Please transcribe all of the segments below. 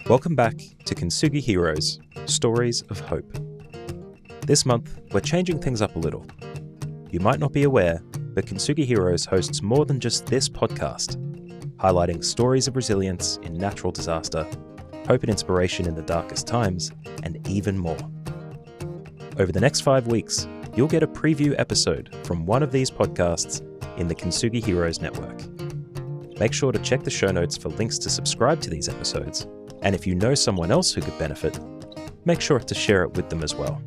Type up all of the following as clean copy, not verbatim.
Welcome back to Kintsugi Heroes, Stories of Hope. This month, we're changing things up a little. You might not be aware, but Kintsugi Heroes hosts more than just this podcast, highlighting stories of resilience in natural disaster, hope and inspiration in the darkest times, and even more. Over the next 5 weeks, you'll get a preview episode from one of these podcasts in the Kintsugi Heroes network. Make sure to check the show notes for links to subscribe to these episodes, and if you know someone else who could benefit, make sure to share it with them as well.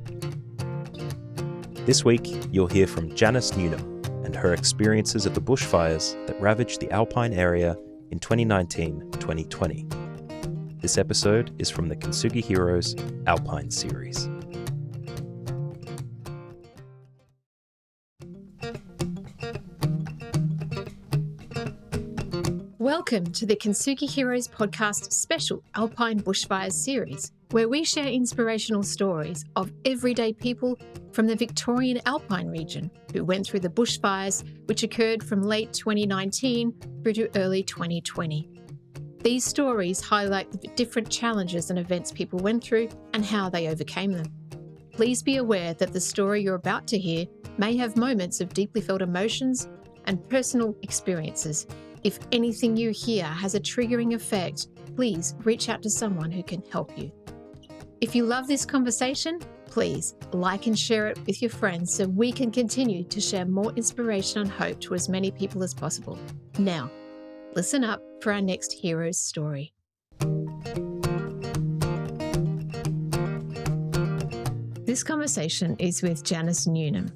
This week, you'll hear from Janice Newnham and her experiences of the bushfires that ravaged the Alpine area in 2019-2020. This episode is from the Kintsugi Heroes Alpine Series. Welcome to the Kintsugi Heroes podcast special Alpine Bushfires series, where we share inspirational stories of everyday people from the Victorian Alpine region who went through the bushfires which occurred from late 2019 through to early 2020. These stories highlight the different challenges and events people went through and how they overcame them. Please be aware that the story you're about to hear may have moments of deeply felt emotions and personal experiences. If anything you hear has a triggering effect, please reach out to someone who can help you. If you love this conversation, please like and share it with your friends so we can continue to share more inspiration and hope to as many people as possible. Now, listen up for our next hero's story. This conversation is with Janice Newnham,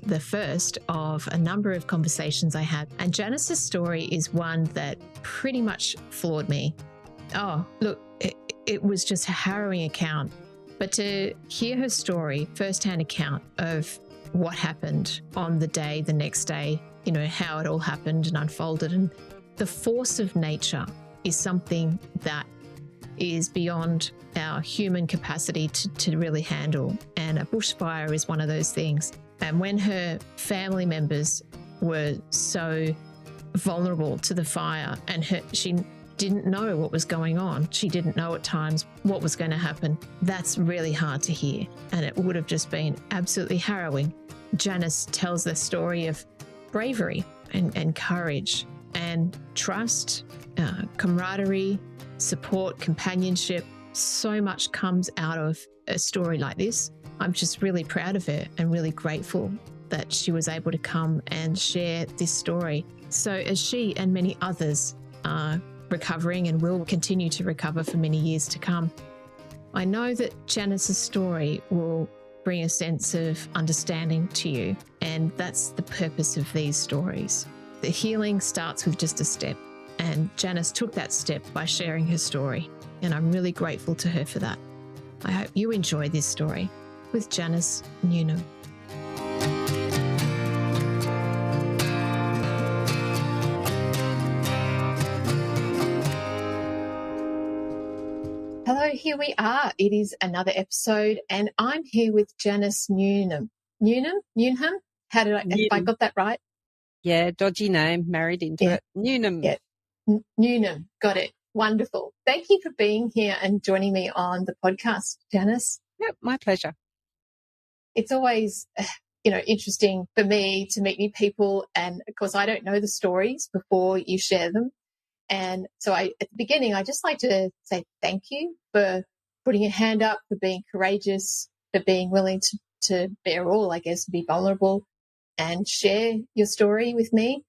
the first of a number of conversations I had. And Janice's story is one that pretty much floored me. Oh, look, it was just a harrowing account. But to hear her story, first-hand account of what happened on the day, the next day, how it all happened and unfolded. And the force of nature is something that is beyond our human capacity to really handle. And a bushfire is one of those things. And when her family members were so vulnerable to the fire and she didn't know what was going on, she didn't know at times what was going to happen, that's really hard to hear. And it would have just been absolutely harrowing. Janice tells the story of bravery and courage and trust, camaraderie, support, companionship. So much comes out of a story like this. I'm just really proud of her and really grateful that she was able to come and share this story. So as she and many others are recovering and will continue to recover for many years to come, I know that Janice's story will bring a sense of understanding to you, and that's the purpose of these stories. The healing starts with just a step, and Janice took that step by sharing her story, and I'm really grateful to her for that. I hope you enjoy this story with Janice Newnham. Hello, here we are. It is another episode, and I'm here with Janice Newnham. Newnham? Have I got that right? Yeah, dodgy name, married into it. Newnham. Yeah, Newnham. Got it. Wonderful. Thank you for being here and joining me on the podcast, Janice. Yep, my pleasure. It's always, interesting for me to meet new people, and of course I don't know the stories before you share them. And so at the beginning, I just like to say thank you for putting your hand up, for being courageous, for being willing to bear all, I guess, to be vulnerable and share your story with me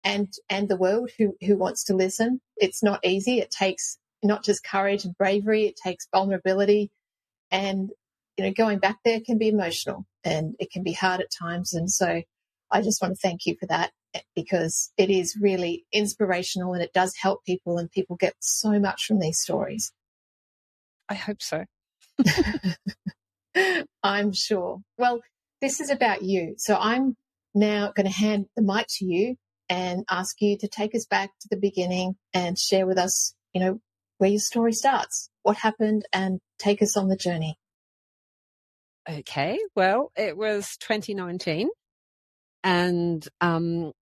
and the world who wants to listen. It's not easy. It takes not just courage and bravery, it takes vulnerability, and going back there can be emotional and it can be hard at times. And so I just want to thank you for that, because it is really inspirational and it does help people, and people get so much from these stories. I hope so. I'm sure. Well, this is about you. So I'm now going to hand the mic to you and ask you to take us back to the beginning and share with us, where your story starts, what happened, and take us on the journey. Okay, well, it was 2019, and to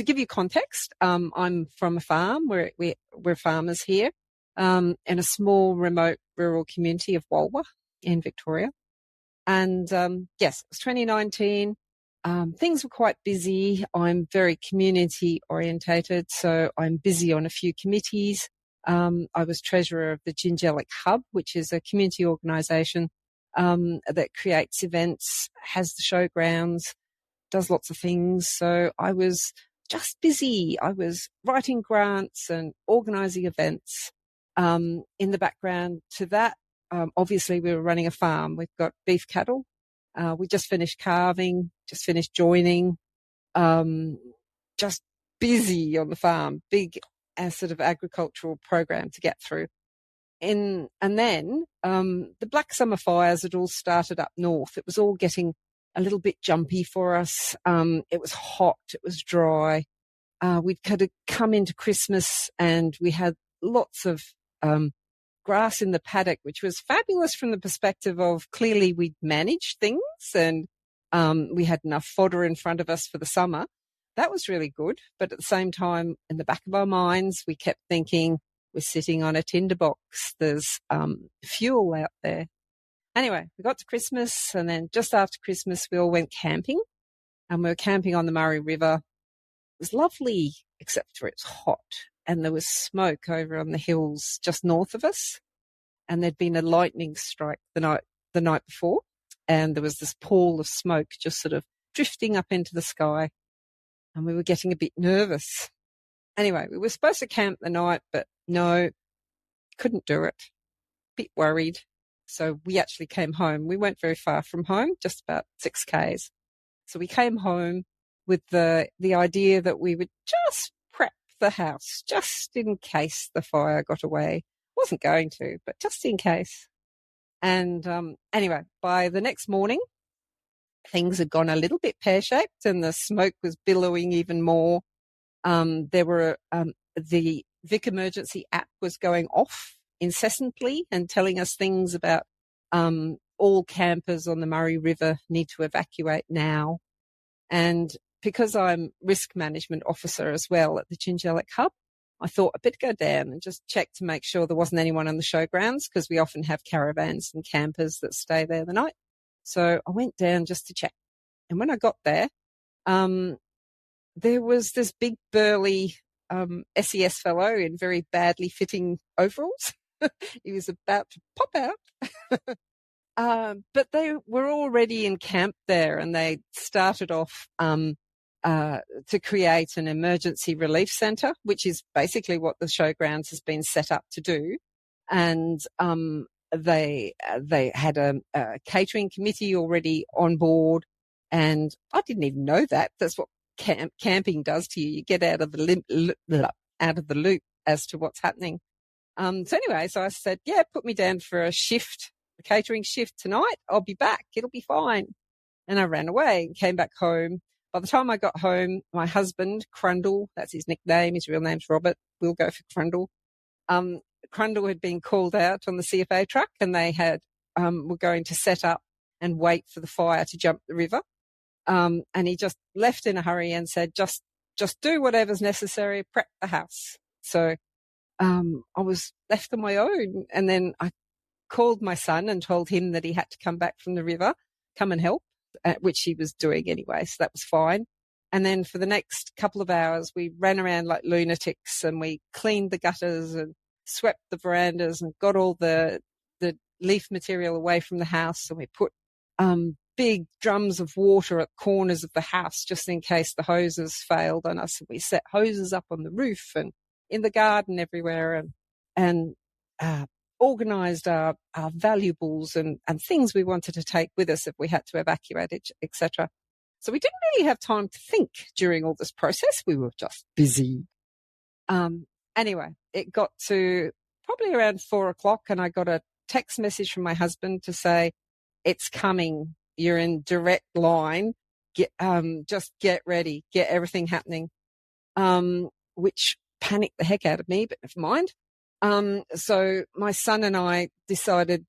give you context, I'm from a farm. We're farmers here, in a small, remote rural community of Walwa in Victoria. And yes, it was 2019. Things were quite busy. I'm very community orientated, so I'm busy on a few committees. I was treasurer of the Gingelic Hub, which is a community organisation that creates events, has the showgrounds, does lots of things. So I was just busy. I was writing grants and organising events. In the background to that, obviously we were running a farm. We've got beef cattle. We just finished calving, just finished joining, just busy on the farm, big sort of agricultural program to get through. And then the Black Summer fires had all started up north. It was all getting a little bit jumpy for us. It was hot. It was dry. We'd kind of come into Christmas and we had lots of grass in the paddock, which was fabulous from the perspective of clearly we'd managed things and we had enough fodder in front of us for the summer. That was really good. But at the same time, in the back of our minds, we kept thinking, we're sitting on a tinderbox. There's fuel out there. Anyway, we got to Christmas, and then just after Christmas, we all went camping, and we were camping on the Murray River. It was lovely, except for it's hot, and there was smoke over on the hills just north of us, and there'd been a lightning strike the night before, and there was this pall of smoke just sort of drifting up into the sky, and we were getting a bit nervous. Anyway, we were supposed to camp the night, but no, couldn't do it. Bit worried. So we actually came home. We weren't very far from home, just about 6 k's. So we came home with the idea that we would just prep the house, just in case the fire got away. Wasn't going to, but just in case. And anyway, by the next morning, things had gone a little bit pear-shaped and the smoke was billowing even more. There were the Vic Emergency app was going off incessantly and telling us things about all campers on the Murray River need to evacuate now. And because I'm risk management officer as well at the Gingelic Hub, I thought I'd better go down and just check to make sure there wasn't anyone on the showgrounds, because we often have caravans and campers that stay there the night. So I went down just to check. And when I got there, there was this big burly SES fellow in very badly fitting overalls. He was about to pop out. But they were already in camp there, and they started off to create an emergency relief centre, which is basically what the showgrounds has been set up to do. And they had a catering committee already on board, and I didn't even know that. That's what camping does to you. You get out of the loop as to what's happening. So anyway, so I said, yeah, put me down for a catering shift tonight. I'll be back. It'll be fine. And I ran away and came back home. By the time I got home, my husband, Crundle, that's his nickname, his real name's Robert, we'll go for Crundle. Crundle had been called out on the CFA truck, and they were going to set up and wait for the fire to jump the river. And he just left in a hurry and said, just do whatever's necessary, prep the house. So I was left on my own, and then I called my son and told him that he had to come back from the river, come and help, which he was doing anyway, so that was fine. And then for the next couple of hours, we ran around like lunatics, and we cleaned the gutters and swept the verandas and got all the leaf material away from the house, and we put big drums of water at corners of the house just in case the hoses failed on us. We set hoses up on the roof and in the garden everywhere, and organised our valuables and things we wanted to take with us if we had to evacuate, etc. So we didn't really have time to think during all this process. We were just busy. Anyway, it got to probably around 4:00, and I got a text message from my husband to say, it's coming. You're in direct line. Just get ready. Get everything happening. Which panicked the heck out of me, but never mind. So my son and I decided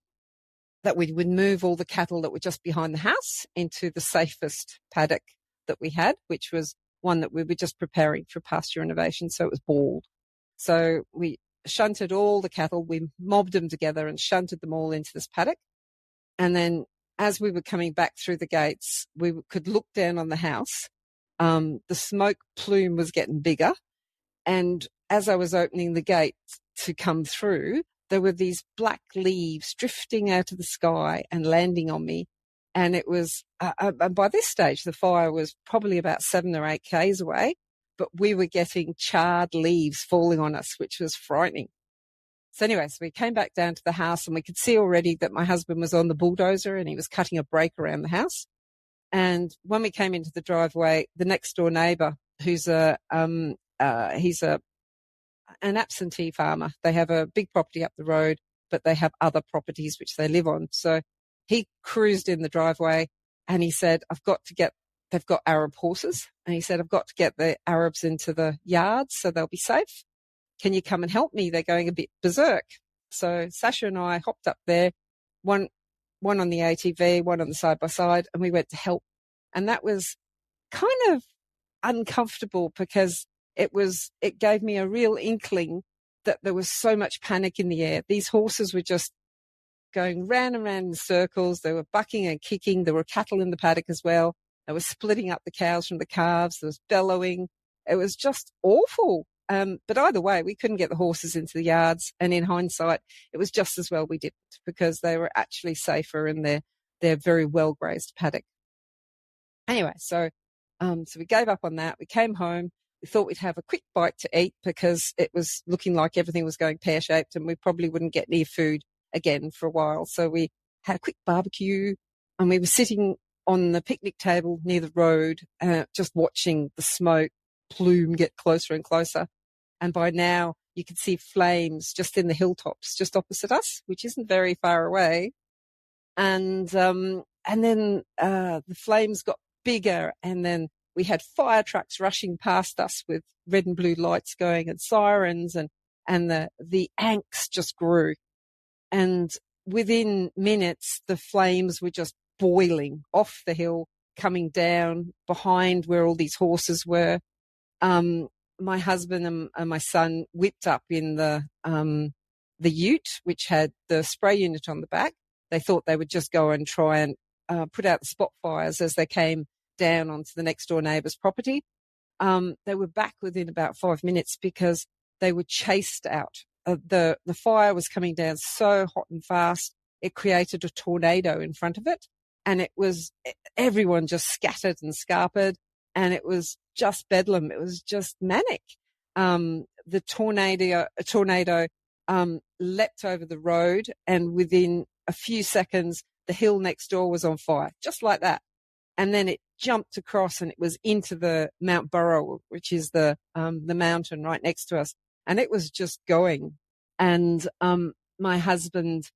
that we would move all the cattle that were just behind the house into the safest paddock that we had, which was one that we were just preparing for pasture innovation. So it was bald. So we shunted all the cattle. We mobbed them together and shunted them all into this paddock. And then as we were coming back through the gates, we could look down on the house. The smoke plume was getting bigger. And as I was opening the gate to come through, there were these black leaves drifting out of the sky and landing on me. And it was, by this stage, the fire was probably about 7 or 8 k's away, but we were getting charred leaves falling on us, which was frightening. So anyway, so we came back down to the house and we could see already that my husband was on the bulldozer and he was cutting a break around the house. And when we came into the driveway, the next door neighbour, who's an absentee farmer. They have a big property up the road, but they have other properties which they live on. So he cruised in the driveway and he said, they've got Arab horses. And he said, I've got to get the Arabs into the yards so they'll be safe. Can you come and help me? They're going a bit berserk. So Sasha and I hopped up there, one on the ATV, one on the side-by-side, and we went to help. And that was kind of uncomfortable because it gave me a real inkling that there was so much panic in the air. These horses were just going round and round in circles. They were bucking and kicking. There were cattle in the paddock as well. They were splitting up the cows from the calves. There was bellowing. It was just awful. But either way, we couldn't get the horses into the yards. And in hindsight, it was just as well we didn't because they were actually safer in their very well-grazed paddock. Anyway, so we gave up on that. We came home. We thought we'd have a quick bite to eat because it was looking like everything was going pear-shaped and we probably wouldn't get near food again for a while. So we had a quick barbecue and we were sitting on the picnic table near the road, just watching the smoke plume get closer and closer. And by now you could see flames just in the hilltops, just opposite us, which isn't very far away. And then the flames got bigger, and then we had fire trucks rushing past us with red and blue lights going and sirens, and the angst just grew. And within minutes, the flames were just boiling off the hill, coming down behind where all these horses were. My husband and my son whipped up in the ute, which had the spray unit on the back. They thought they would just go and try and put out the spot fires as they came down onto the next door neighbour's property. They were back within about 5 minutes because they were chased out. The fire was coming down so hot and fast, it created a tornado in front of it. And everyone just scattered and scarpered, and it was just bedlam. It was just manic. The tornado leapt over the road, and within a few seconds, the hill next door was on fire, just like that. And then it jumped across, and it was into the Mount Burrow, which is the mountain right next to us, and it was just going. And my husband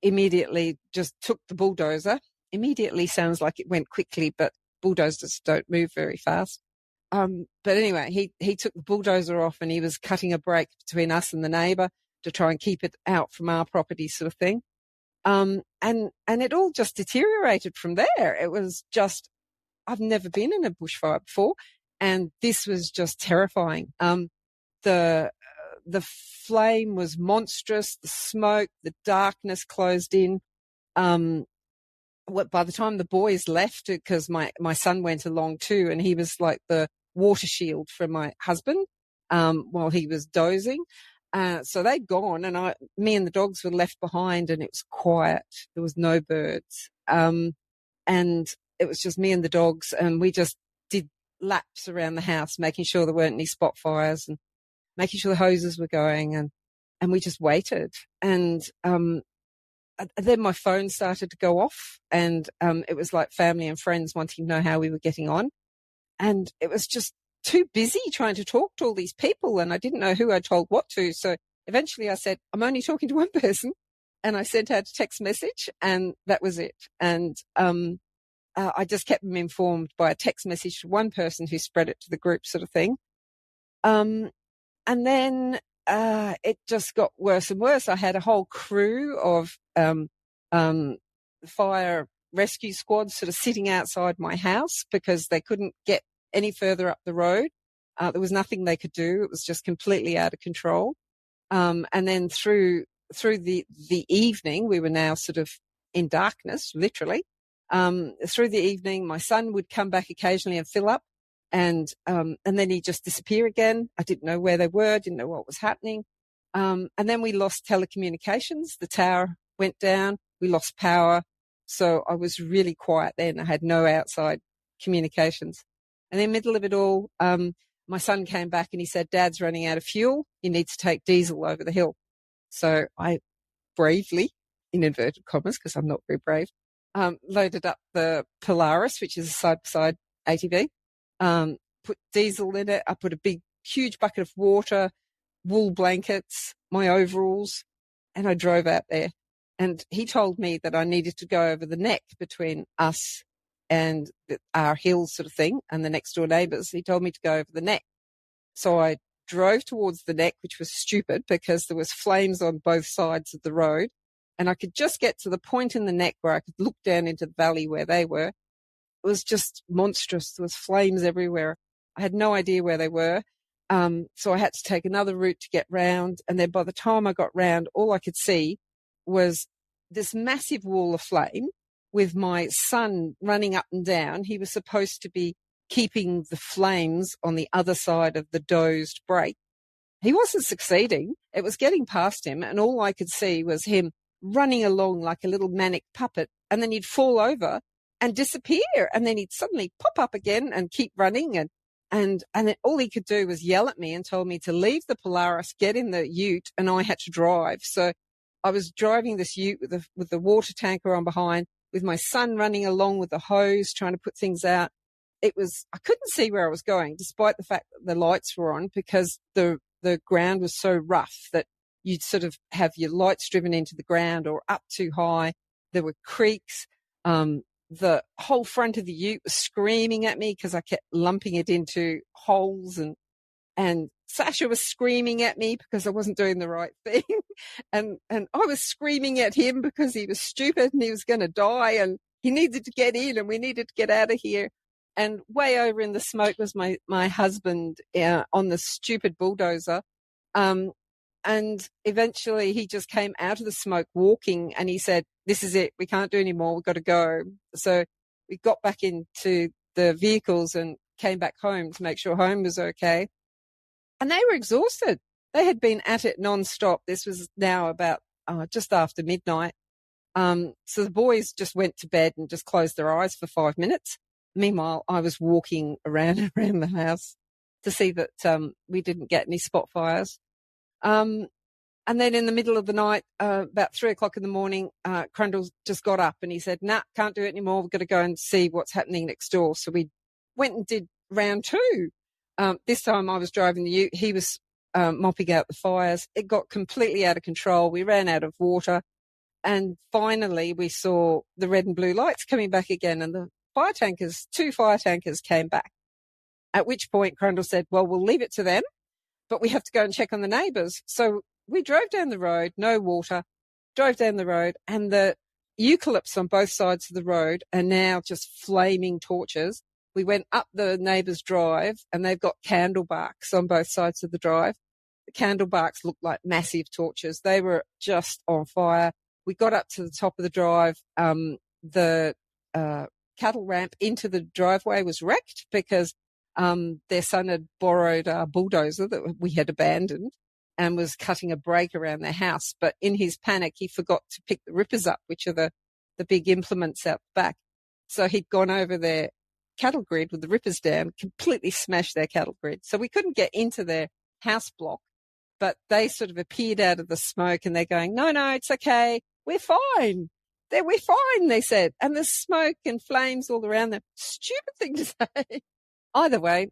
immediately just took the bulldozer. Immediately sounds like it went quickly, but bulldozers don't move very fast. But anyway, he took the bulldozer off and he was cutting a break between us and the neighbour to try and keep it out from our property, sort of thing. And it all just deteriorated from there. It was just, I've never been in a bushfire before, and this was just terrifying. The flame was monstrous, the smoke, the darkness closed in. By the time the boys left, because my son went along too, and he was like the water shield for my husband while he was dozing. So they'd gone, and me and the dogs were left behind, and it was quiet. There was no birds. And it was just me and the dogs, and we just did laps around the house, making sure there weren't any spot fires and making sure the hoses were going, and we just waited. And then my phone started to go off, and it was like family and friends wanting to know how we were getting on. And it was just too busy trying to talk to all these people, and I didn't know who I told what to. So eventually I said, I'm only talking to one person. And I sent out a text message, and that was it. And I just kept them informed by a text message to one person who spread it to the group, sort of thing. And then it just got worse and worse. I had a whole crew of fire rescue squads sort of sitting outside my house because they couldn't get any further up the road. There was nothing they could do. It was just completely out of control. And then through the evening, we were now sort of in darkness, literally. Through the evening, my son would come back occasionally and fill up, and then he'd just disappear again. I didn't know where they were, didn't know what was happening. And then we lost telecommunications. The tower went down. We lost power. So I was really quiet then. I had no outside communications. And in the middle of it all, my son came back and he said, "Dad's running out of fuel. You need to take diesel over the hill." So I bravely, in inverted commas, because I'm not very brave, loaded up the Polaris, which is a side-by-side ATV, put diesel in it. I put a big, huge bucket of water, wool blankets, my overalls, and I drove out there. And he told me that I needed to go over the neck between us and our hill sort of thing and the next door neighbours. He told me to go over the neck. So I drove towards the neck, which was stupid because there was flames on both sides of the road. And I could just get to the point in the neck where I could look down into the valley where they were. It was just monstrous. There was flames everywhere. I had no idea where they were. So I had to take another route to get round. And then by the time I got round, all I could see was this massive wall of flame with my son running up and down. He was supposed to be keeping the flames on the other side of the dozed brake. He wasn't succeeding. It was getting past him. And all I could see was him running along like a little manic puppet. And then he'd fall over and disappear. And then he'd suddenly pop up again and keep running. And all he could do was yell at me and told me to leave the Polaris, get in the ute, and I had to drive. So I was driving this ute with the water tanker on behind, with my son running along with the hose, trying to put things out. I couldn't see where I was going, despite the fact that the lights were on, because the ground was so rough that you'd sort of have your lights driven into the ground or up too high. There were creeks. The whole front of the ute was screaming at me because I kept lumping it into holes, and Sasha was screaming at me because I wasn't doing the right thing. and I was screaming at him because he was stupid and he was going to die and he needed to get in and we needed to get out of here. And way over in the smoke was my husband on the stupid bulldozer. And eventually he just came out of the smoke walking and he said, "This is it. We can't do any more. We've got to go." So we got back into the vehicles and came back home to make sure home was okay. And they were exhausted. They had been at it nonstop. This was now about just after midnight. So the boys just went to bed and just closed their eyes for 5 minutes. Meanwhile, I was walking around the house to see that we didn't get any spot fires. And then in the middle of the night, about 3 o'clock in the morning, Crundle just got up and he said, "Nah, can't do it anymore. We've got to go and see what's happening next door." So we went and did round 2. This time I was driving the ute. He was mopping out the fires. It got completely out of control. We ran out of water. And finally we saw the red and blue lights coming back again. And the two fire tankers came back. At which point Crundle said, "Well, we'll leave it to them, but we have to go and check on the neighbours." So we drove down the road, no water, drove down the road, and the eucalypts on both sides of the road are now just flaming torches. We went up the neighbour's drive and they've got candle barks on both sides of the drive. The candle barks looked like massive torches. They were just on fire. We got up to the top of the drive. The cattle ramp into the driveway was wrecked because their son had borrowed a bulldozer that we had abandoned and was cutting a break around their house. But in his panic, he forgot to pick the rippers up, which are the big implements out the back. So he'd gone over their cattle grid with the rippers down, completely smashed their cattle grid. So we couldn't get into their house block, but they sort of appeared out of the smoke and they're going, no, it's okay. We're fine. We're fine, they said. And there's smoke and flames all around them. Stupid thing to say. Either way,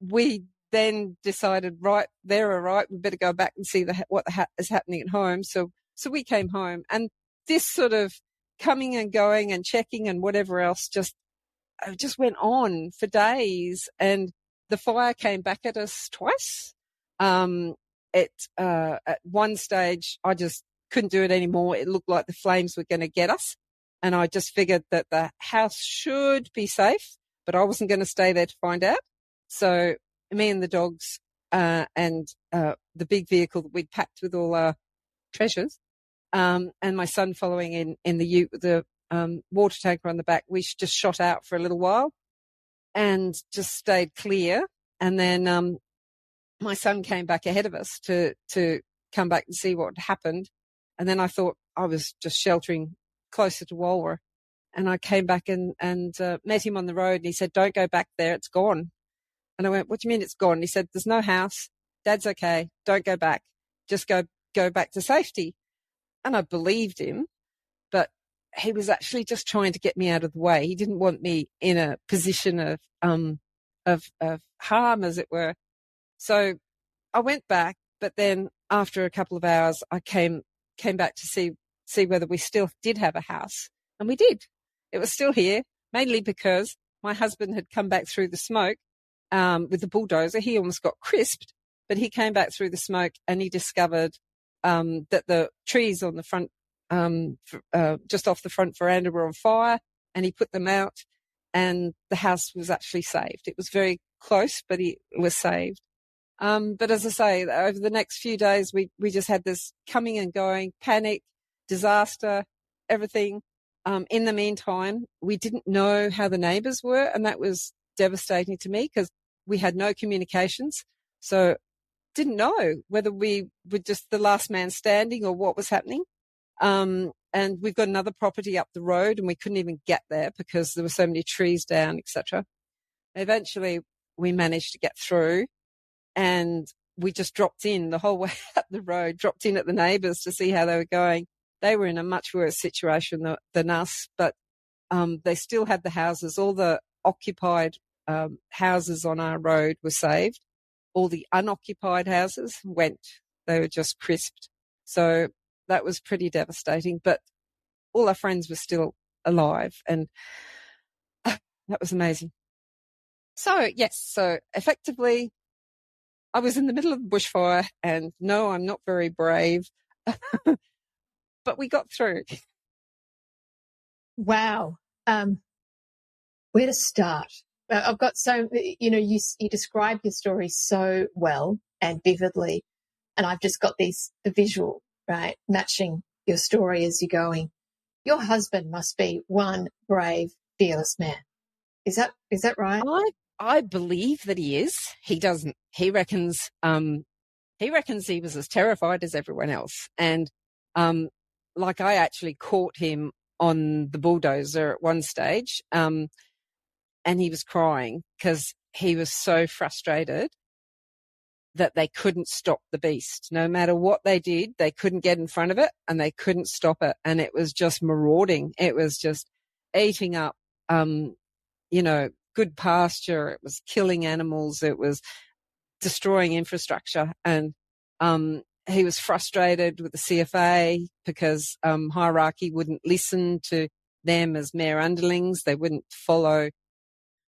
we then decided, right, they're all right. We better go back and see what is happening at home. So we came home, and this sort of coming and going and checking and whatever else just went on for days. And the fire came back at us twice. At one stage, I just couldn't do it anymore. It looked like the flames were going to get us. And I just figured that the house should be safe, but I wasn't going to stay there to find out. So me and the dogs and the the big vehicle that we'd packed with all our treasures, and my son following in the ute with the water tanker on the back. We just shot out for a little while and just stayed clear. And then my son came back ahead of us to come back and see what had happened. And then I thought I was just sheltering closer to Walwa. And I came back and met him on the road, and he said, "Don't go back there, it's gone." And I went, "What do you mean it's gone?" And he said, "There's no house. Dad's okay. Don't go back. Just go back to safety." And I believed him, but he was actually just trying to get me out of the way. He didn't want me in a position of harm, as it were. So I went back, but then after a couple of hours, I came back to see whether we still did have a house. And we did. It was still here, mainly because my husband had come back through the smoke with the bulldozer. He almost got crisped, but he came back through the smoke and he discovered that the trees on the front, just off the front veranda, were on fire, and he put them out, and the house was actually saved. It was very close, but it was saved. But as I say, over the next few days, we just had this coming and going, panic, disaster, everything. In the meantime, we didn't know how the neighbours were, and that was devastating to me because we had no communications. So didn't know whether we were just the last man standing or what was happening. And we've got another property up the road, and we couldn't even get there because there were so many trees down, etc. Eventually, we managed to get through, and we just dropped in the whole way up the road, dropped in at the neighbours to see how they were going. They were in a much worse situation than us, but they still had the houses. All the occupied houses on our road were saved. All the unoccupied houses went. They were just crisped. So that was pretty devastating, but all our friends were still alive, and that was amazing. So, yes, so effectively, I was in the middle of the bushfire, and no, I'm not very brave, but we got through. Wow. Where to start? I've got you describe your story so well and vividly, and I've just got the visual, right, matching your story as you're going. Your husband must be one brave, fearless man. Is that right? I believe that he is. He doesn't. He reckons he was as terrified as everyone else. And I actually caught him on the bulldozer at one stage, and he was crying because he was so frustrated that they couldn't stop the beast. No matter what they did, they couldn't get in front of it, and they couldn't stop it. And it was just marauding. It was just eating up, good pasture. It was killing animals. It was destroying infrastructure. And he was frustrated with the CFA because hierarchy wouldn't listen to them as mere underlings. They wouldn't follow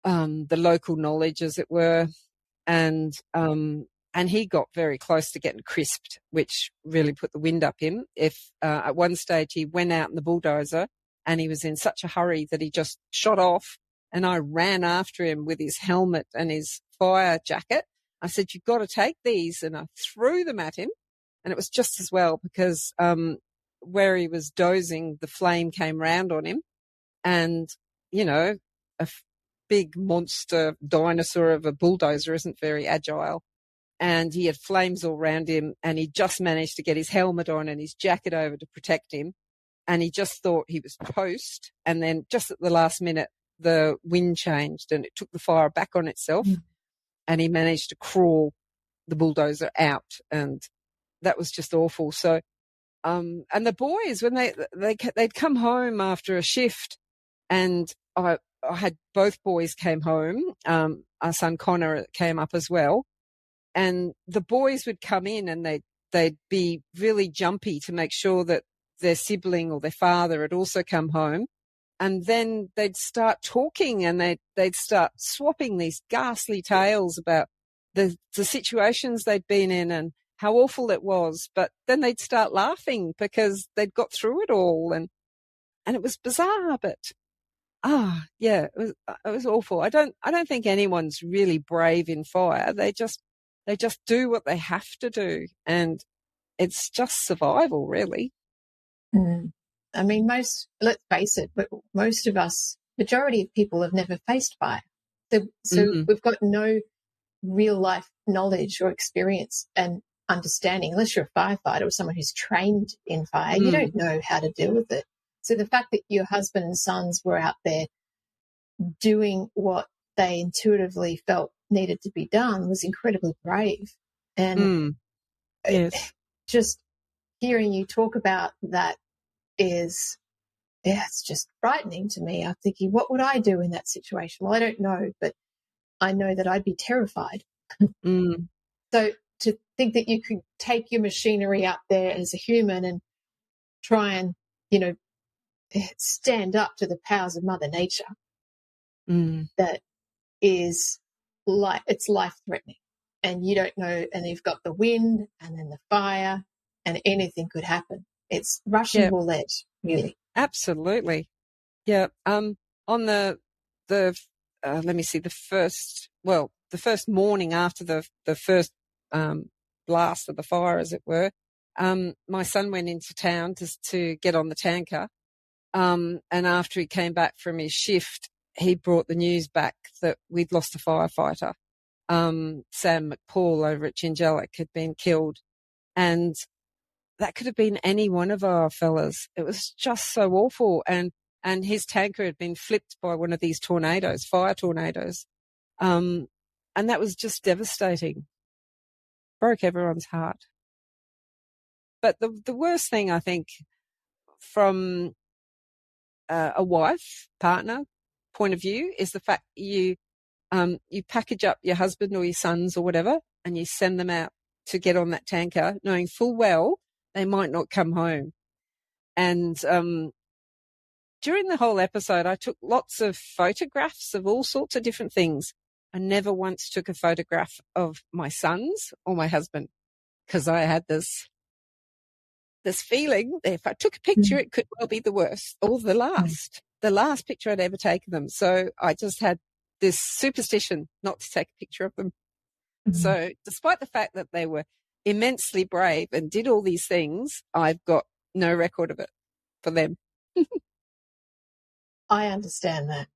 the local knowledge, as it were. And he got very close to getting crisped, which really put the wind up him. At one stage he went out in the bulldozer and he was in such a hurry that he just shot off, and I ran after him with his helmet and his fire jacket. I said, "You've got to take these," and I threw them at him. And it was just as well because where he was dozing, the flame came round on him, and a big monster dinosaur of a bulldozer isn't very agile. And he had flames all around him, and he just managed to get his helmet on and his jacket over to protect him. And he just thought he was toast. And then just at the last minute, the wind changed and it took the fire back on itself. And he managed to crawl the bulldozer out. And that was just awful. So, and the boys, when they'd come home after a shift, and I had both boys came home. Our son Connor came up as well. And the boys would come in and they'd be really jumpy to make sure that their sibling or their father had also come home. And then they'd start talking and they'd start swapping these ghastly tales about the situations they'd been in and how awful it was. But then they'd start laughing because they'd got through it all. And it was bizarre, but it was awful. I don't think anyone's really brave in fire. They just they just do what they have to do. And it's just survival, really. Mm. I mean, let's face it, but most of us, majority of people have never faced fire. So we've got no real life knowledge or experience and understanding, unless you're a firefighter or someone who's trained in fire, you don't know how to deal with it. So the fact that your husband and sons were out there doing what they intuitively felt needed to be done was incredibly brave. And yes, just hearing you talk about that is, it's just frightening to me. I'm thinking, what would I do in that situation? Well, I don't know, but I know that I'd be terrified. So to think that you could take your machinery out there as a human and try and, stand up to the powers of Mother Nature, that is it's life-threatening. And you don't know, and you've got the wind and then the fire, and anything could happen. It's Russian roulette, really. Absolutely. Yeah. On the let me see, the first morning after the first blast of the fire, as it were, my son went into town to get on the tanker. And after he came back from his shift, he brought the news back that we'd lost a firefighter. Sam McPaul over at Gingellic had been killed. And that could have been any one of our fellas. It was just so awful. And his tanker had been flipped by one of these tornadoes, fire tornadoes. And that was just devastating. Broke everyone's heart. But the worst thing, I think, from a wife, partner point of view, is the fact you package up your husband or your sons or whatever, and you send them out to get on that tanker, knowing full well they might not come home. And during the whole episode, I took lots of photographs of all sorts of different things. I never once took a photograph of my sons or my husband, because I had this feeling that if I took a picture, it could well be the worst or the last picture I'd ever taken them. So I just had this superstition not to take a picture of them. So despite the fact that they were immensely brave and did all these things, I've got no record of it for them. I understand that.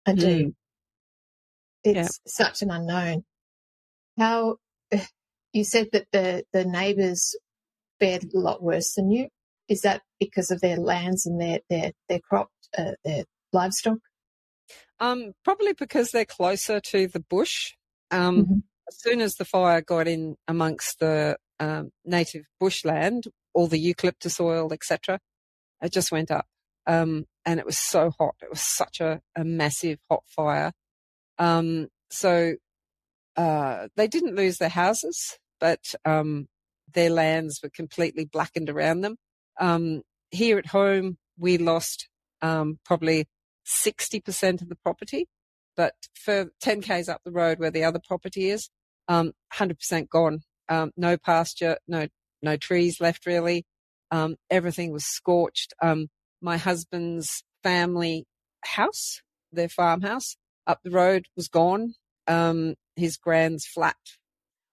I do. It's such an unknown. How you said that the neighbours fared a lot worse than you. Is that because of their lands and their crop, their livestock? Probably because they're closer to the bush. As soon as the fire got in amongst the native bushland, all the eucalyptus oil, etc., it just went up. And it was so hot. It was such a massive hot fire. So they didn't lose their houses, but their lands were completely blackened around them. Here at home, we lost probably 60% of the property, but for 10 k's up the road where the other property is, 100% gone. No pasture, no trees left really. Everything was scorched. My husband's family house, their farmhouse up the road, was gone. His grand's flat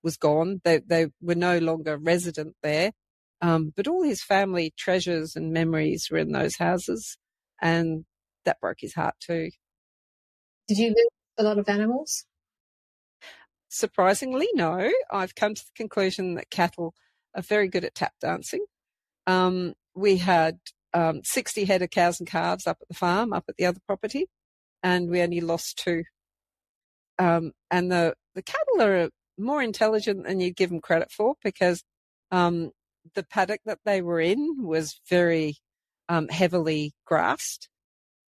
was gone. They were no longer resident there. But all his family treasures and memories were in those houses, and that broke his heart too. Did you lose a lot of animals? Surprisingly, no. I've come to the conclusion that cattle are very good at tap dancing. We had 60 head of cows and calves up at the farm, up at the other property, and we only lost 2. And the cattle are more intelligent than you'd give them credit for, because the paddock that they were in was very heavily grassed,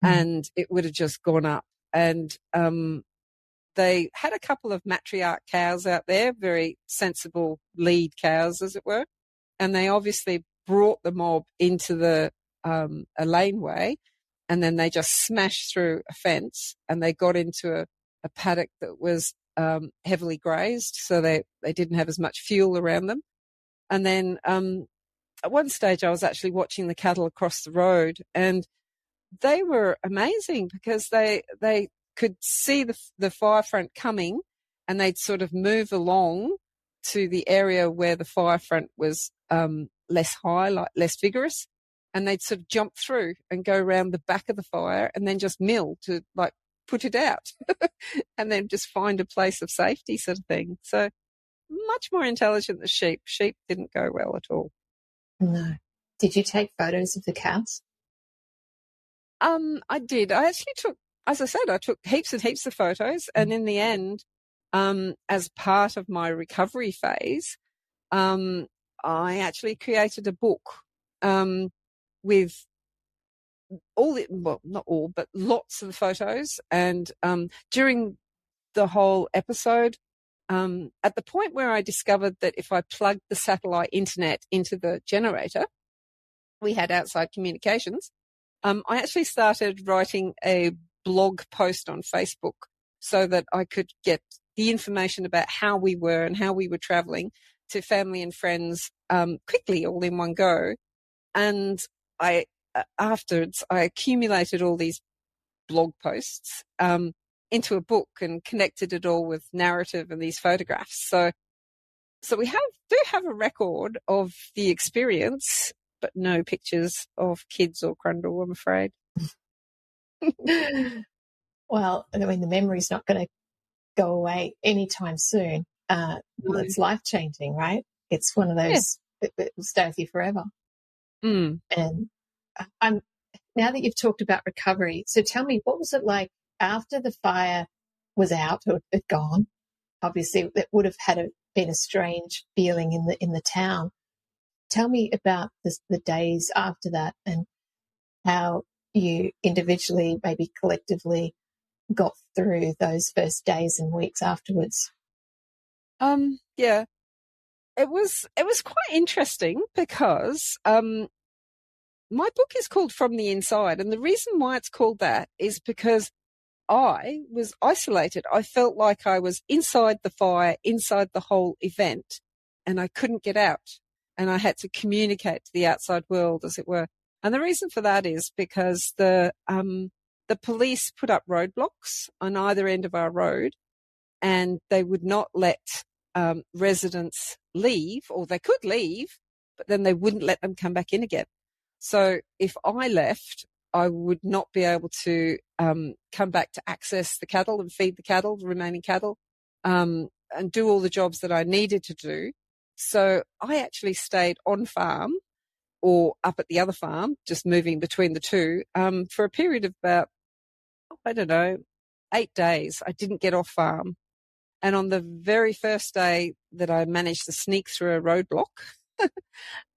and it would have just gone up. And they had a couple of matriarch cows out there, very sensible lead cows, as it were, and they obviously brought the mob into a laneway, and then they just smashed through a fence, and they got into a paddock that was heavily grazed, so they didn't have as much fuel around them. And then at one stage I was actually watching the cattle across the road, and they were amazing because they could see the fire front coming, and they'd sort of move along to the area where the fire front was less high, like less vigorous, and they'd sort of jump through and go around the back of the fire and then just mill to like put it out and then just find a place of safety sort of thing. So much more intelligent than sheep. Sheep didn't go well at all. No. Did you take photos of the cows? I did. I actually took, as I said, I took heaps and heaps of photos. And in the end, as part of my recovery phase, I actually created a book with well, not all, but lots of the photos. And during the whole episode, at the point where I discovered that if I plugged the satellite internet into the generator, we had outside communications. I actually started writing a blog post on Facebook so that I could get the information about how we were and how we were traveling to family and friends quickly, all in one go. And afterwards, I accumulated all these blog posts into a book and connected it all with narrative and these photographs. So we do have a record of the experience, but no pictures of kids or Crundle, I'm afraid. Well, I mean, the memory's not going to go away anytime soon. It's life-changing, right? It's one of those that will stay with you forever. Mm. And now that you've talked about recovery, so tell me, what was it like after the fire was out or had gone? Obviously, it would have been a strange feeling in the town. Tell me about the days after that and how you individually, maybe collectively, got through those first days and weeks afterwards. Yeah, it was quite interesting because my book is called From the Inside, and the reason why it's called that is because I was isolated. I felt like I was inside the fire, inside the whole event, and I couldn't get out. And I had to communicate to the outside world, as it were. And the reason for that is because the police put up roadblocks on either end of our road, and they would not let residents leave, or they could leave, but then they wouldn't let them come back in again. So if I left, I would not be able to come back to access the cattle and feed the cattle, the remaining cattle, and do all the jobs that I needed to do. So I actually stayed on farm or up at the other farm, just moving between the two, for a period of about, 8 days. I didn't get off farm. And on the very first day that I managed to sneak through a roadblock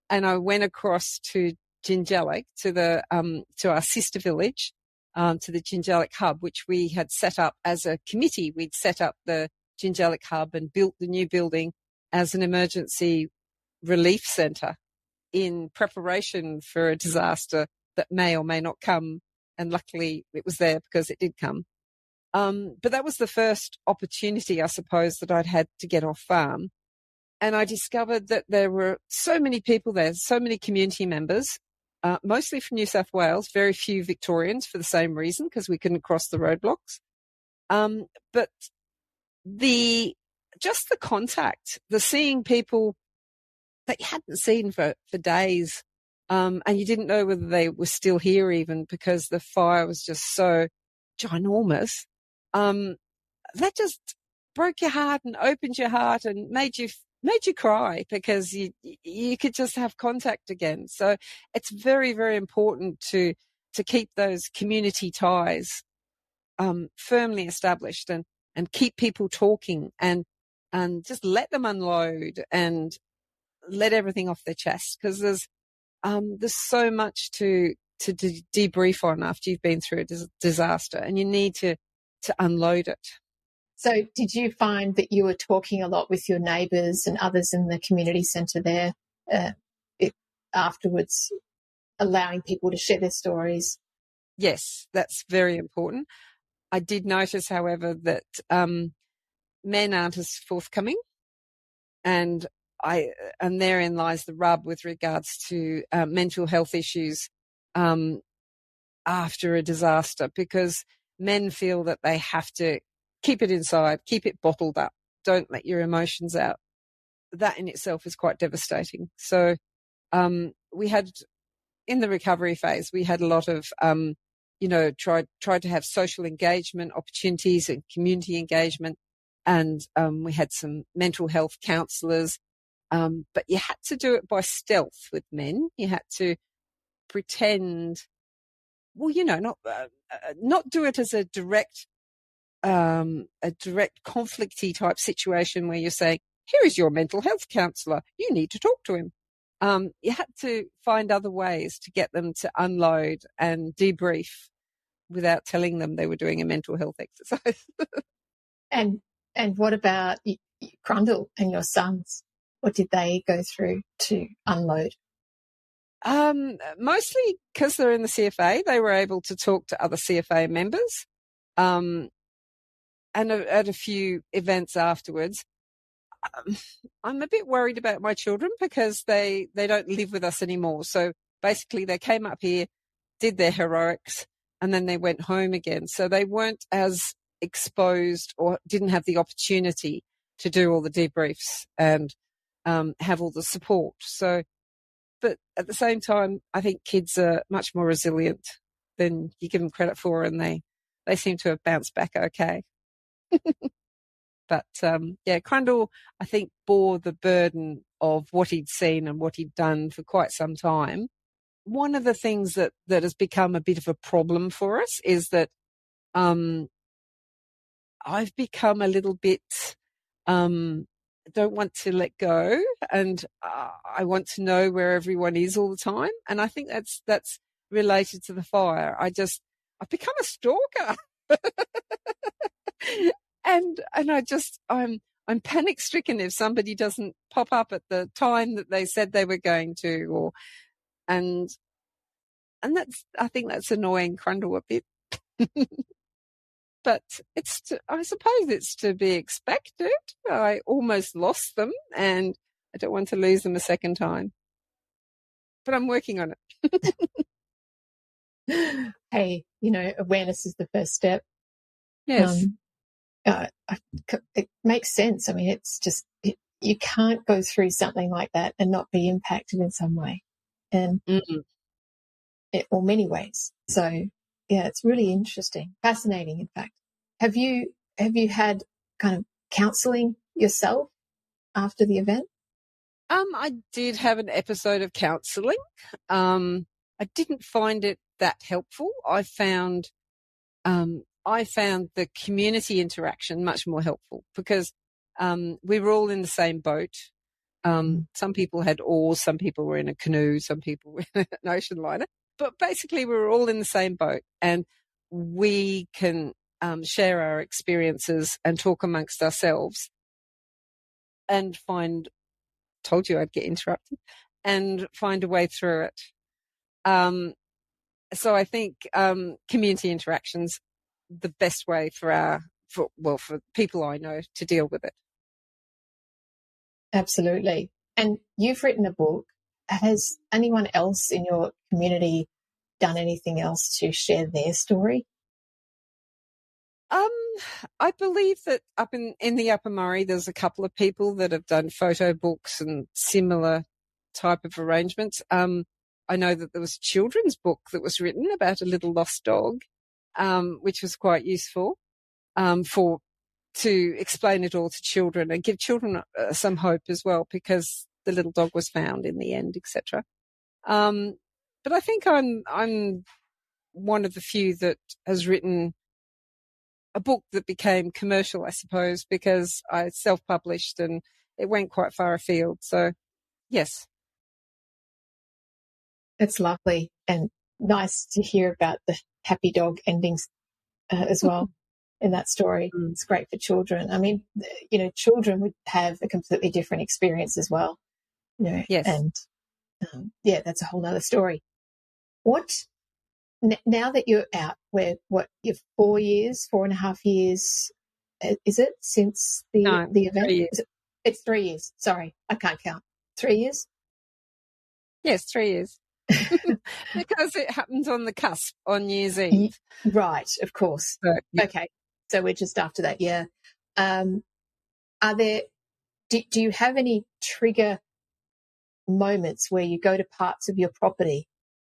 and I went across to Jingellic, to our sister village, to the Jingellic hub, which we had set up as a committee. We'd set up the Jingellic hub and built the new building as an emergency relief centre in preparation for a disaster that may or may not come. And luckily it was there because it did come. But that was the first opportunity, I suppose, that I'd had to get off farm. And I discovered that there were so many people there, so many community members, mostly from New South Wales, very few Victorians for the same reason, because we couldn't cross the roadblocks. But just the contact, the seeing people that you hadn't seen for days, and you didn't know whether they were still here even because the fire was just so ginormous. That just broke your heart and opened your heart and made you cry because you could just have contact again. So it's very, very important to keep those community ties firmly established and keep people talking and just let them unload and let everything off their chest, because there's so much to debrief on after you've been through a disaster, and you need to unload it. So did you find that you were talking a lot with your neighbours and others in the community centre there afterwards, allowing people to share their stories? Yes, that's very important. I did notice, however, that men aren't as forthcoming, and therein lies the rub with regards to mental health issues after a disaster, because men feel that they have to keep it inside, keep it bottled up, don't let your emotions out. that in itself is quite devastating. So we had, in the recovery phase, we had a lot of, tried to have social engagement opportunities and community engagement. And we had some mental health counsellors. But you had to do it by stealth with men. You had to pretend, well, not do it as a direct conflict-y type situation where you're saying, here is your mental health counsellor, you need to talk to him. You had to find other ways to get them to unload and debrief without telling them they were doing a mental health exercise. And what about Crundle and your sons? What did they go through to unload? Mostly because they're in the CFA, they were able to talk to other CFA members. And at a few events afterwards. I'm a bit worried about my children because they don't live with us anymore. So basically they came up here, did their heroics, and then they went home again. So they weren't as exposed or didn't have the opportunity to do all the debriefs and have all the support. So, but at the same time, I think kids are much more resilient than you give them credit for, and they seem to have bounced back okay. But, Crundle, I think, bore the burden of what he'd seen and what he'd done for quite some time. One of the things that has become a bit of a problem for us is that I've become a little bit don't want to let go, and I want to know where everyone is all the time. And I think that's related to the fire. I've become a stalker. And I'm panic stricken if somebody doesn't pop up at the time that they said they were going to, and I think that's annoying Crundle a bit. But I suppose it's to be expected. I almost lost them, and I don't want to lose them a second time. But I'm working on it. Hey, awareness is the first step. Yes. It makes sense. I mean, it's just, you can't go through something like that and not be impacted in some way, and or many ways. So, yeah, it's really interesting, fascinating. In fact, have you had kind of counselling yourself after the event? I did have an episode of counselling. I didn't find it that helpful. I found the community interaction much more helpful because we were all in the same boat. Some people had oars, some people were in a canoe, some people were in an ocean liner. But basically we were all in the same boat, and we can share our experiences and talk amongst ourselves and told you I'd get interrupted, and find a way through it. So I think community interactions the best way for people I know to deal with it. Absolutely. And you've written a book. Has anyone else in your community done anything else to share their story? I believe that up in the Upper Murray, there's a couple of people that have done photo books and similar type of arrangements. I know that there was a children's book that was written about a little lost dog, which was quite useful to explain it all to children and give children some hope as well, because the little dog was found in the end, etc. But I think I'm one of the few that has written a book that became commercial, I suppose, because I self-published and it went quite far afield. So, yes. It's lovely and nice to hear about the happy dog endings as well in that story. It's great for children. I mean, children would have a completely different experience as well. Yes. And that's a whole other story. Now that you're out, you're 4.5 years, is it since the event? 3 years. It's 3 years. Sorry, I can't count. 3 years? Yes, 3 years. Because it happened on the cusp on New Year's Eve. Right, of course. So, yeah. Okay, so we're just after that, yeah. Are there Do you have any trigger moments where you go to parts of your property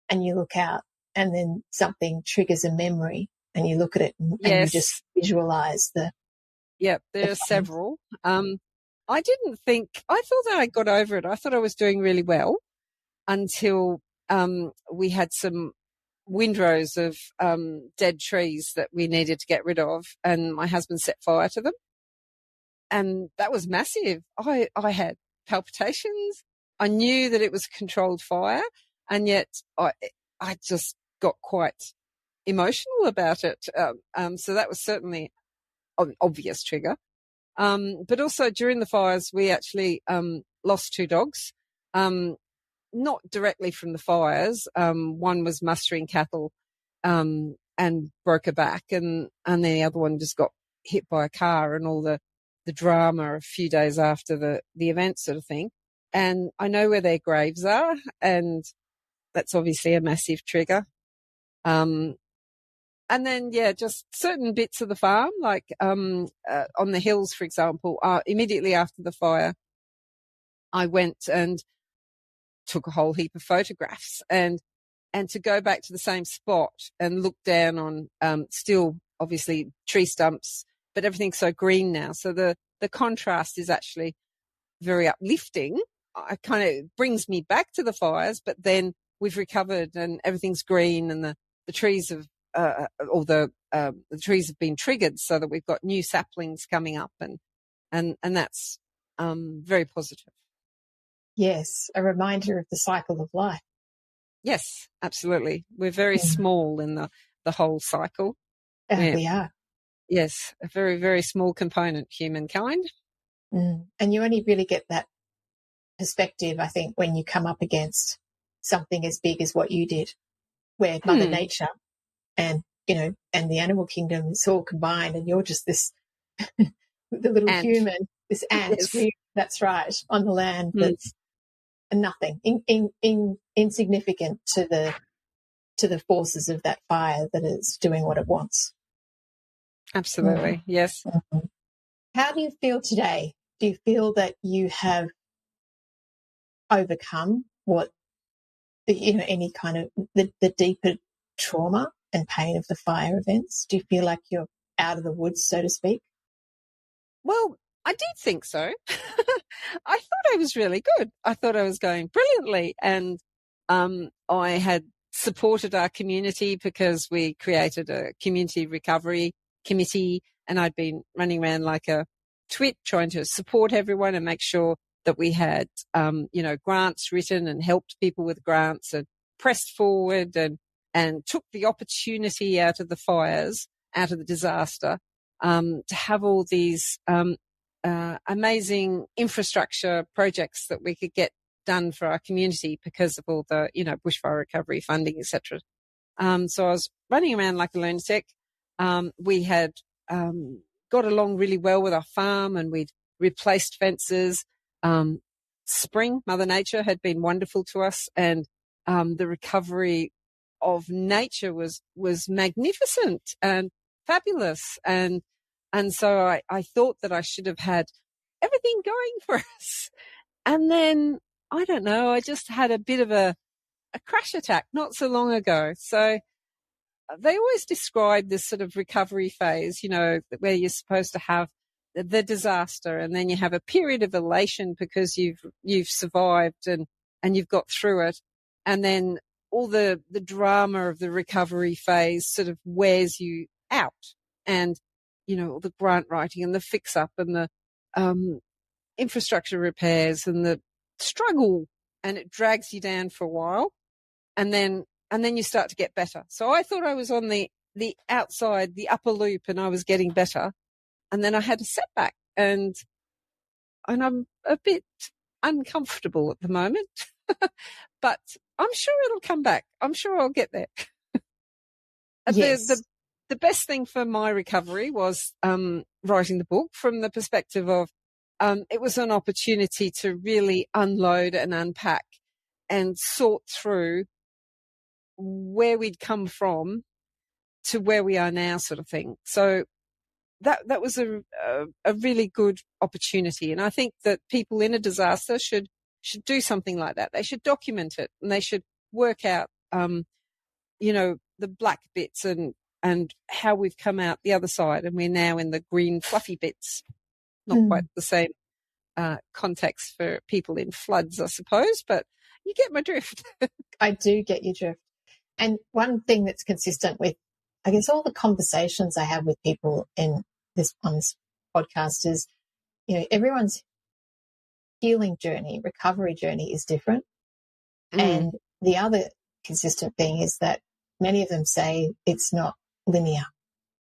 and you look out and then something triggers a memory and you look at it and you just Yes. visualize Yep, there are several. I didn't think, I thought that I got over it. I thought I was doing really well until we had some windrows of dead trees that we needed to get rid of, and my husband set fire to them. And that was massive. I had palpitations. I knew that it was a controlled fire, and yet I just got quite emotional about it. So that was certainly an obvious trigger. But also during the fires, we actually lost 2 dogs, not directly from the fires. One was mustering cattle and broke her back, and the other one just got hit by a car, and all the drama a few days after the event sort of thing. And I know where their graves are, and that's obviously a massive trigger. And then, just certain bits of the farm, like on the hills, for example, immediately after the fire, I went and took a whole heap of photographs, and to go back to the same spot and look down on still obviously tree stumps, but everything's so green now. So the contrast is actually very uplifting. It kind of brings me back to the fires, but then we've recovered and everything's green, and the trees have the trees have been triggered so that we've got new saplings coming up, and that's very positive. Yes, a reminder of the cycle of life. Yes, absolutely. We're very small in the whole cycle. We are. Yes, a very, very small component, humankind. And you only really get that perspective, I think, when you come up against something as big as what you did, where Mother Nature and, and the animal kingdom is all combined, and you're just this, the little ant. Human, this ant. Yes. That's right, on the land that's nothing, insignificant to the forces of that fire that is doing what it wants. Absolutely, yes. How do you feel today? Do you feel that you have overcome what, any kind of the deeper trauma and pain of the fire events? Do you feel like you're out of the woods, so to speak? Well, I did think so. I thought I was really good. I thought I was going brilliantly. And I had supported our community because we created a community recovery committee, and I'd been running around like a twit trying to support everyone and make sure that we had, grants written and helped people with grants, and pressed forward and took the opportunity out of the fires, out of the disaster, to have all these amazing infrastructure projects that we could get done for our community because of all the, bushfire recovery funding, etc. So I was running around like a lunatic. We had got along really well with our farm, and we'd replaced fences. Spring, Mother Nature had been wonderful to us, and the recovery of nature was magnificent and fabulous. And so I thought that I should have had everything going for us. And then, I don't know, I just had a bit of a crash attack not so long ago. So they always describe this sort of recovery phase, where you're supposed to have the disaster, and then you have a period of elation because you've survived and you've got through it. And then all the drama of the recovery phase sort of wears you out. And, all the grant writing and the fix up and the infrastructure repairs and the struggle, and it drags you down for a while. And then you start to get better. So I thought I was on the outside, the upper loop, and I was getting better. And then I had a setback, and I'm a bit uncomfortable at the moment, but I'm sure it'll come back. I'm sure I'll get there. Yes. The best thing for my recovery was writing the book, from the perspective of it was an opportunity to really unload and unpack and sort through where we'd come from to where we are now, sort of thing. So that was a really good opportunity. And I think that people in a disaster should do something like that. They should document it, and they should work out, the black bits and how we've come out the other side. And we're now in the green fluffy bits. Not quite the same context for people in floods, I suppose, but you get my drift. I do get your drift. And one thing that's consistent with, I guess, all the conversations I have with people on this podcast is, everyone's healing journey, recovery journey is different. And the other consistent thing is that many of them say it's not linear.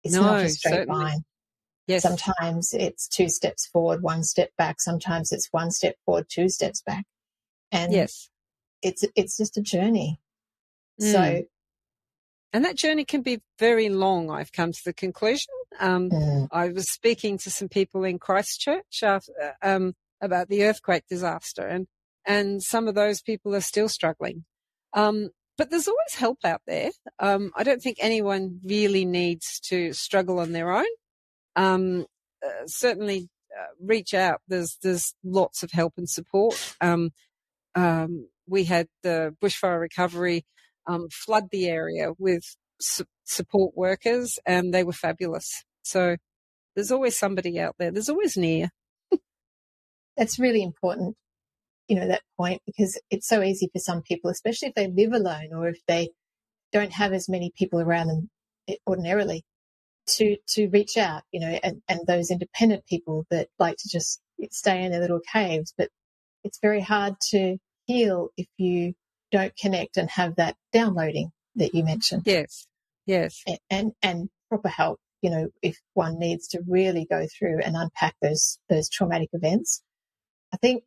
It's not a straight line. Yes. Sometimes it's 2 steps forward, 1 step back. Sometimes it's 1 step forward, 2 steps back. And yes, it's just a journey. So, and that journey can be very long. I've come to the conclusion. I was speaking to some people in Christchurch about the earthquake disaster, and some of those people are still struggling. But there's always help out there. I don't think anyone really needs to struggle on their own. Certainly reach out. There's lots of help and support. We had the bushfire recovery flood the area with support workers, and they were fabulous. So there's always somebody out there. There's always near. That's really important, that point, because it's so easy for some people, especially if they live alone or if they don't have as many people around them ordinarily, to reach out, and those independent people that like to just stay in their little caves. But it's very hard to heal if you don't connect and have that downloading that you mentioned. Yes. And proper help, if one needs to really go through and unpack those traumatic events. I think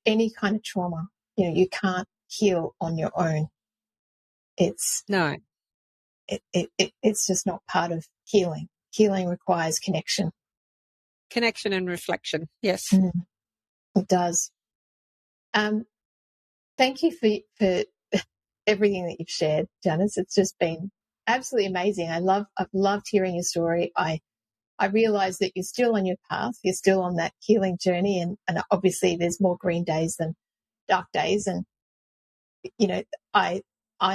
any kind of trauma, you can't heal on your own. It's just not part of healing. Healing requires connection. Connection and reflection. Yes. It does. Thank you for everything that you've shared, Janice. It's just been absolutely amazing. I've loved hearing your story. I realise that you're still on your path. You're still on that healing journey, and obviously there's more green days than dark days. And I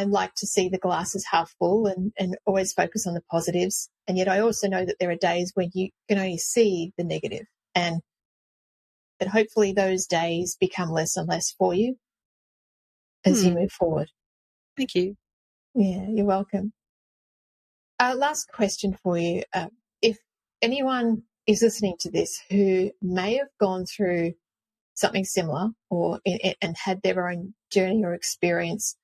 like to see the glass as half full and always focus on the positives. And yet I also know that there are days when you can only see the negative, but hopefully those days become less and less for you as you move forward. Thank you. Yeah, you're welcome. Last question for you. If anyone is listening to this who may have gone through something similar and had their own journey or experience,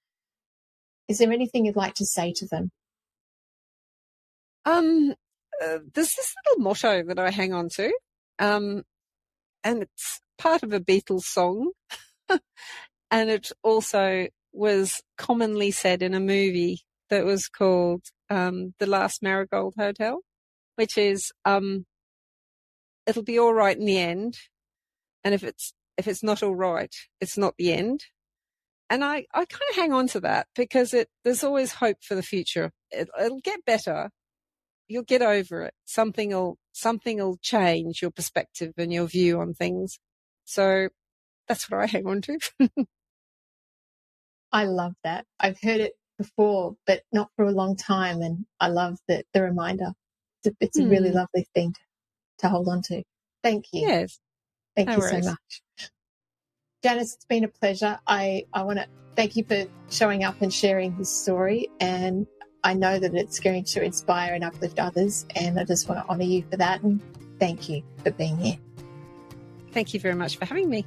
is there anything you'd like to say to them? There's this little motto that I hang on to, and it's part of a Beatles song, and it also was commonly said in a movie that was called The Last Marigold Hotel, which is it'll be all right in the end, and if it's not all right, it's not the end. And I kind of hang on to that because there's always hope for the future. It'll get better. You'll get over it. Something will change your perspective and your view on things. So that's what I hang on to. I love that. I've heard it before, but not for a long time. And I love the reminder. It's a really lovely thing to hold on to. Thank you. Yes. Thank you so much. Janice, it's been a pleasure. I want to thank you for showing up and sharing this story. And I know that it's going to inspire and uplift others. And I just want to honour you for that. And thank you for being here. Thank you very much for having me.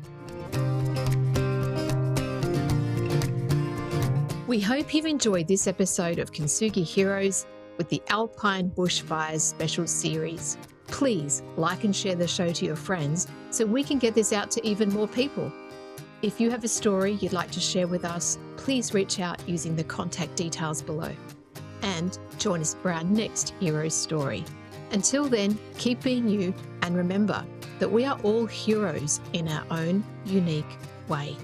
We hope you've enjoyed this episode of Kintsugi Heroes with the Alpine Bushfires special series. Please like and share the show to your friends so we can get this out to even more people. If you have a story you'd like to share with us, please reach out using the contact details below. And join us for our next hero's story. Until then, keep being you and remember that we are all heroes in our own unique way.